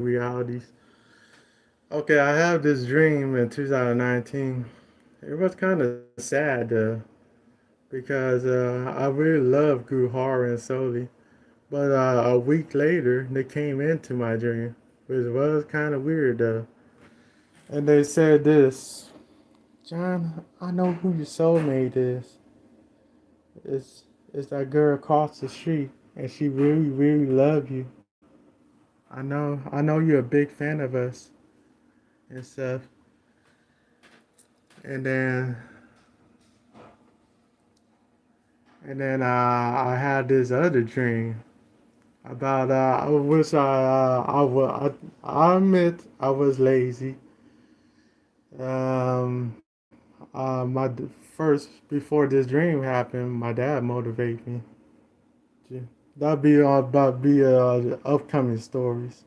realities. Okay, I have this dream in 2019. It was kind of sad because I really love Guhara and Soli. But a week later, they came into my dream, which was kind of weird And they said this, John, I know who your soulmate is. It's, it's that girl across the street, and she really, really love you. I know you're a big fan of us and stuff. And then and then I had this other dream about I admit I was lazy. Um, first before this dream happened, my dad motivated me. That'll be all about be upcoming stories.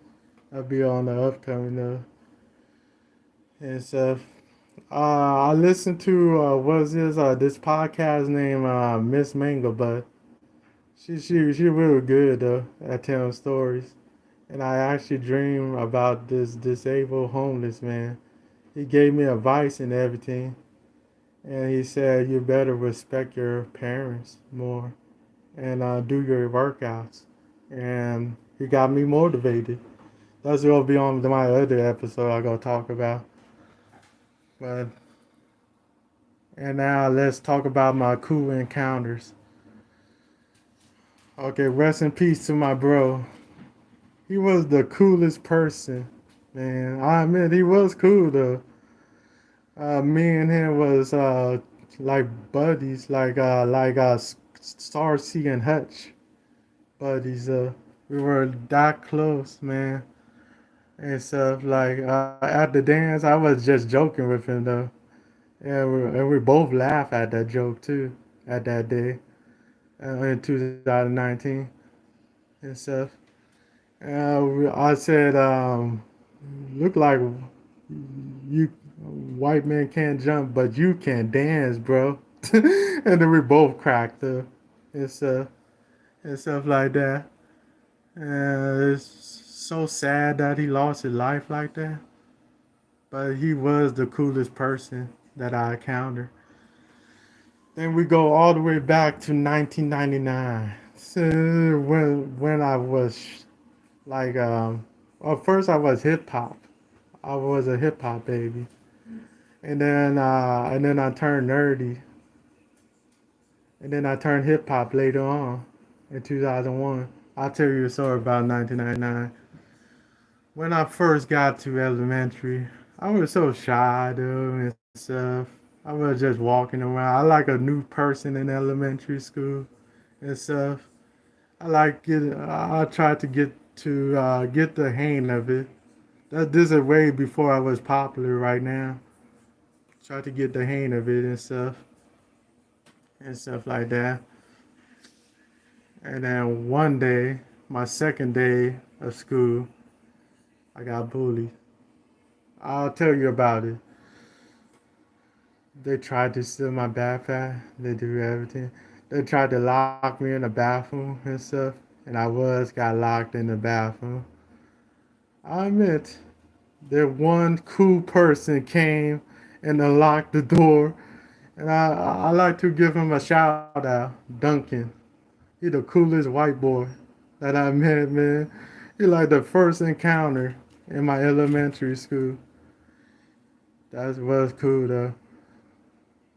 That'll be on the upcoming and stuff. I listened to what's this podcast named Miss Mango, but she real good at telling stories. And I actually dream about this disabled homeless man. He gave me advice and everything, and he said you better respect your parents more and do your workouts. And he got me motivated. That's gonna be on my other episode I gonna talk about. But and now let's talk about my cool encounters. Okay, rest in peace to my bro. He was the coolest person, man. I admit he was cool though. Me and him was like buddies, like Starsea and Hutch buddies. We were that close, man, and stuff. Like at the dance, I was just joking with him though, and we both laugh at that joke too, at that day in 2019 and stuff. I said, look like you white men can't jump, but you can dance, bro. And then we both cracked up and stuff and stuff like that. It's so sad that he lost his life like that. But he was the coolest person that I encountered. Then we go all the way back to 1999. So when I was like, well, first I was hip hop. I was a hip hop baby, and then I turned nerdy, and then I turned hip hop later on in 2001. I'll tell you a story about 1999. When I first got to elementary, I was so shy though and stuff. I was just walking around. I like a new person in elementary school and stuff. I tried to get the hang of it. This is way before I was popular right now. Try to get the hang of it and stuff like that. And then one day, my second day of school, I got bullied. I'll tell you about it. They tried to steal my backpack. They do everything. They tried to lock me in the bathroom and stuff, and got locked in the bathroom. I admit, that one cool person came and unlocked the door, and I like to give him a shout out, Duncan. He the coolest white boy that I met, man. He like the first encounter in my elementary school. That was cool though.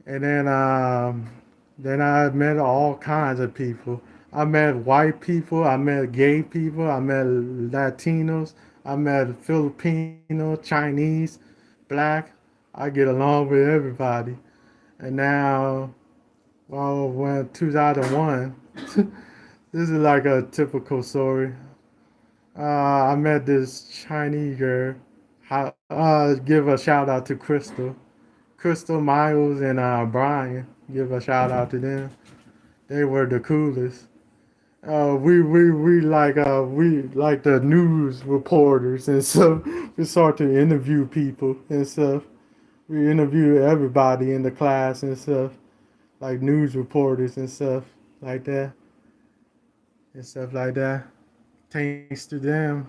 And then I met all kinds of people. I met white people, I met gay people, I met Latinos, I met Filipino, Chinese, black. I get along with everybody. And now, well, when 2001, this is like a typical story. I met this Chinese girl. Give a shout out to Crystal. Crystal, Miles, and Brian. Give a shout out to them. They were the coolest. We like the news reporters and stuff. We start to interview people and stuff. We interview everybody in the class and stuff, like news reporters and stuff like that and stuff like that. Thanks to them,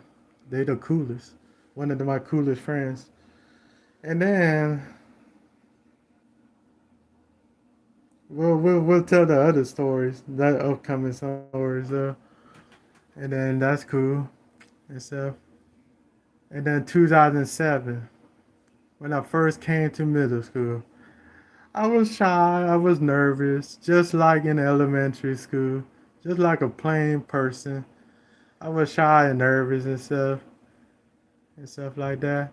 they the coolest. one of my coolest friends. And then we'll tell the other stories, the upcoming stories, and then that's cool and stuff. And then 2007, when I first came to middle school, I was shy, I was nervous, just like in elementary school, just like a plain person. I was shy and nervous and stuff like that.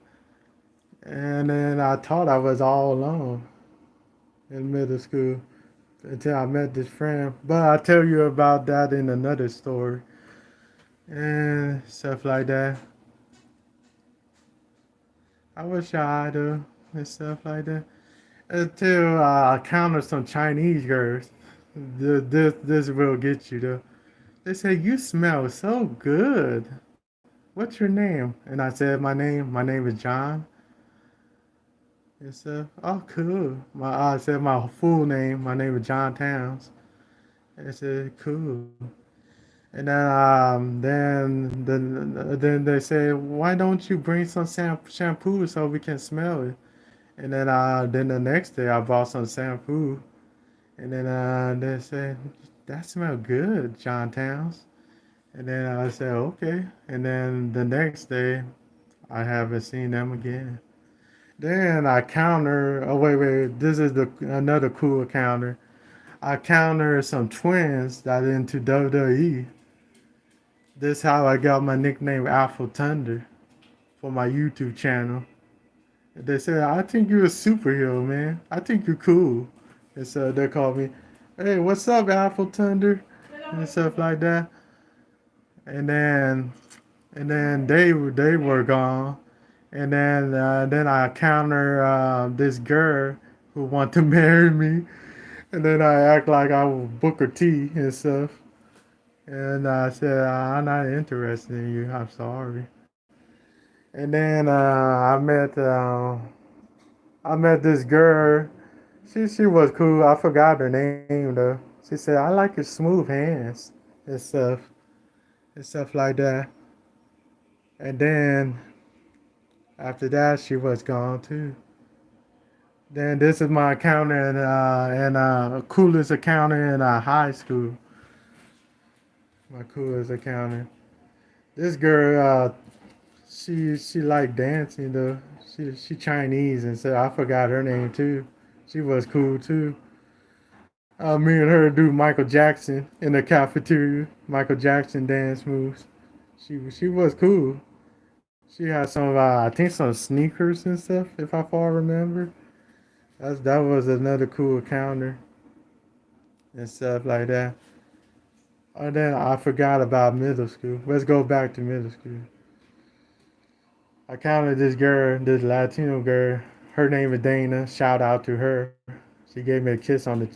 And then I thought I was all alone in middle school until I met this friend. But I'll tell you about that in another story and stuff like that. I was shy though and stuff like that until I encountered some Chinese girls. This will get you though. They said, "You smell so good. What's your name?" And I said, "My name. My name is John." And stuff. Oh, cool. I said my full name. My name is John Towns. And I said, "Cool." And then they say, "Why don't you bring some shampoo so we can smell it?" And then the next day I bought some shampoo, and then they said, "That smells good, John Towns." And then I said, "Okay." And then the next day I haven't seen them again. Then I counter. Oh wait. This is the another cool counter. I counter some twins that into WWE. This how I got my nickname Alpha Thunder for my YouTube channel. They said, "I think you're a superhero, man. I think you're cool." And so they called me, "Hey, what's up, Alpha Thunder?" and stuff like that. And then they were gone. And then I encounter this girl who want to marry me. And then I act like I was Booker T and stuff. And I said, "I'm not interested in you. I'm sorry." And then I met this girl. She was cool. I forgot her name though. She said, "I like your smooth hands and stuff like that." And then after that, she was gone too. Then this is my encounter and coolest encounter in high school. My coolest encounter. This girl, she liked dancing though. She Chinese and so I forgot her name too. She was cool too. Me and her do Michael Jackson in the cafeteria. Michael Jackson dance moves. She was cool. She had some I think some sneakers and stuff if I far remember. That was another cool encounter and stuff like that. And then I forgot about middle school. Let's go back to middle school. I counted this girl, this Latino girl. Her name is Dana. Shout out to her. She gave me a kiss on the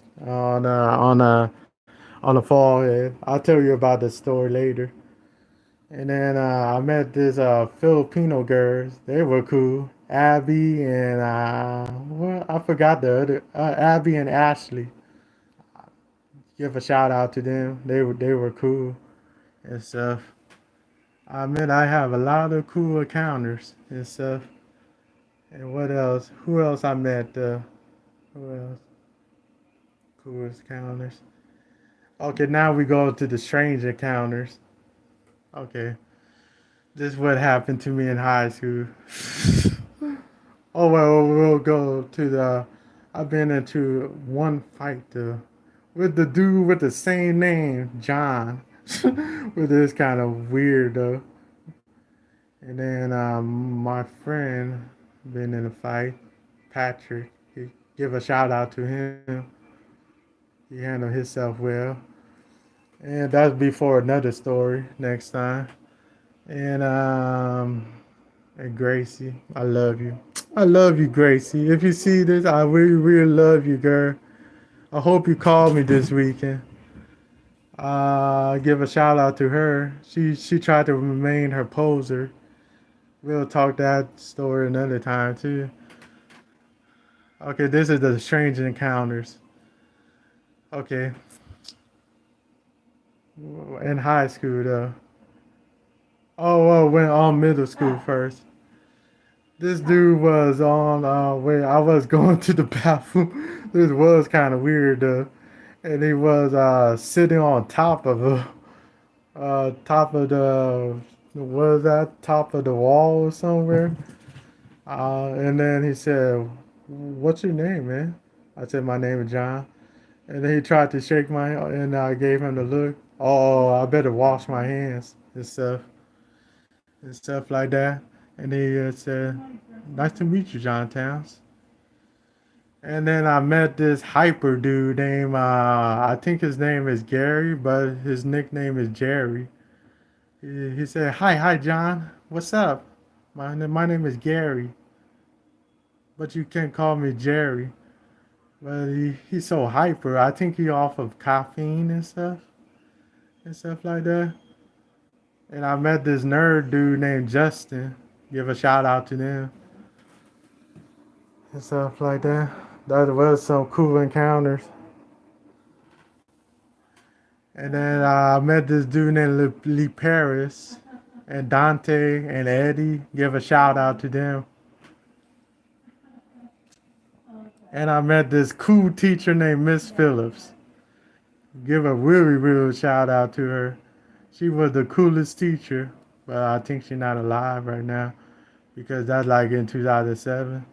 forehead. I'll tell you about the story later. And then I met this Filipino girls. They were cool. Abby and well, I forgot the other Abby and Ashley. Give a shout out to them. They were cool and stuff. I mean, I have a lot of cool encounters and stuff. And what else? Who else I met? Who else? Cool encounters. Okay, now we go to the strange encounters. Okay, this is what happened to me in high school. Oh well, we'll go to the. I've been into one fight with the dude with the same name, John. With this kind of weird though. And then my friend been in a fight, Patrick. He give a shout out to him. He handled himself well. And that's before another story next time. And and Gracie, I love you. I love you, Gracie. If you see this, I really, really love you, girl. I hope you call me this weekend. Give a shout out to her. She tried to remain her poser. We'll talk that story another time too. Okay, this is the strange encounters. Okay, in high school though. Oh, well, went on middle school first. This dude was on where I was going to the bathroom. This was kind of weird, and he was sitting on top of the was that top of the wall or somewhere. And then he said, "What's your name, man?" I said, "My name is John." And then he tried to shake my hand, and I gave him the look. Oh, I better wash my hands and stuff like that. And he said, "Nice to meet you, John Towns." And then I met this hyper dude named, I think his name is Gary, but his nickname is Jerry. He said, hi, John. What's up? My name is Gary, but you can call me Jerry. But he's so hyper. I think he off of caffeine and stuff like that. And I met this nerd dude named Justin. Give a shout out to them and stuff like that. That was some cool encounters. And then I met this dude named Lee Paris and Dante and Eddie. Give a shout out to them. And I met this cool teacher named Miss Phillips. Give a really, really shout out to her. She was the coolest teacher, but I think she's not alive right now because that's like in 2007.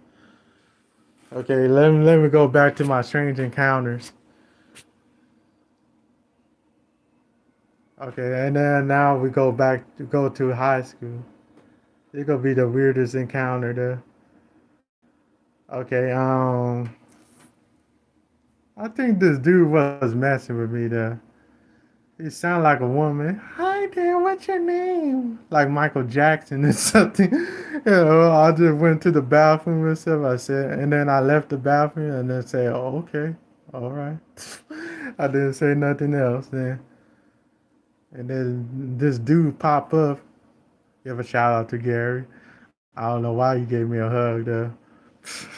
Okay, let me go back to my strange encounters. Okay, and then now we go to high school. It's gonna be the weirdest encounter there. Okay, I think this dude was messing with me there. He sounded like a woman. Hi there, what's your name? Like Michael Jackson or something. I just went to the bathroom and stuff. I said, and then I left the bathroom and then said, oh, okay, all right. I didn't say nothing else then. And then this dude pop up. Give a shout out to Gary. I don't know why he gave me a hug though.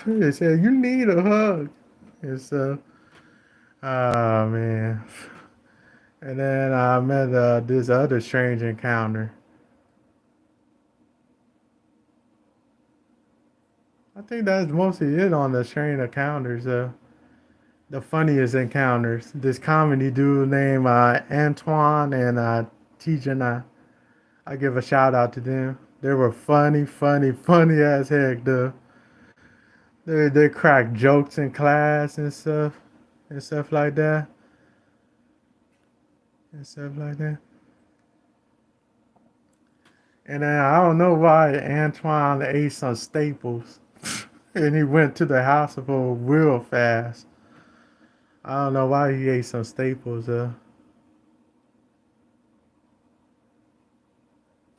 He said, you need a hug. And so, oh man. And then I met this other strange encounter. I think that's mostly it on the strange encounters. The funniest encounters. This comedy dude named Antoine and Tijana. I give a shout out to them. They were funny as heck. They crack jokes in class and stuff like that, and stuff like that. And then I don't know why Antoine ate some staples, and he went to the hospital real fast. I don't know why he ate some staples. And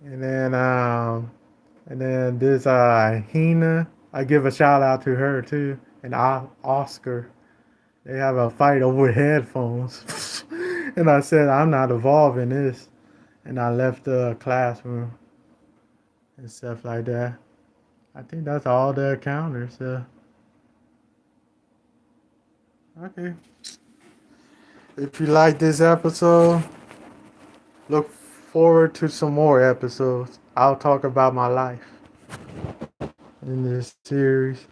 then and then this Hina, I give a shout out to her too, and Oscar. They have a fight over headphones, and I said I'm not involved in this, and I left the classroom and stuff like that. I think that's all the encounters. Okay. If you like this episode, look forward to some more episodes. I'll talk about my life in this series.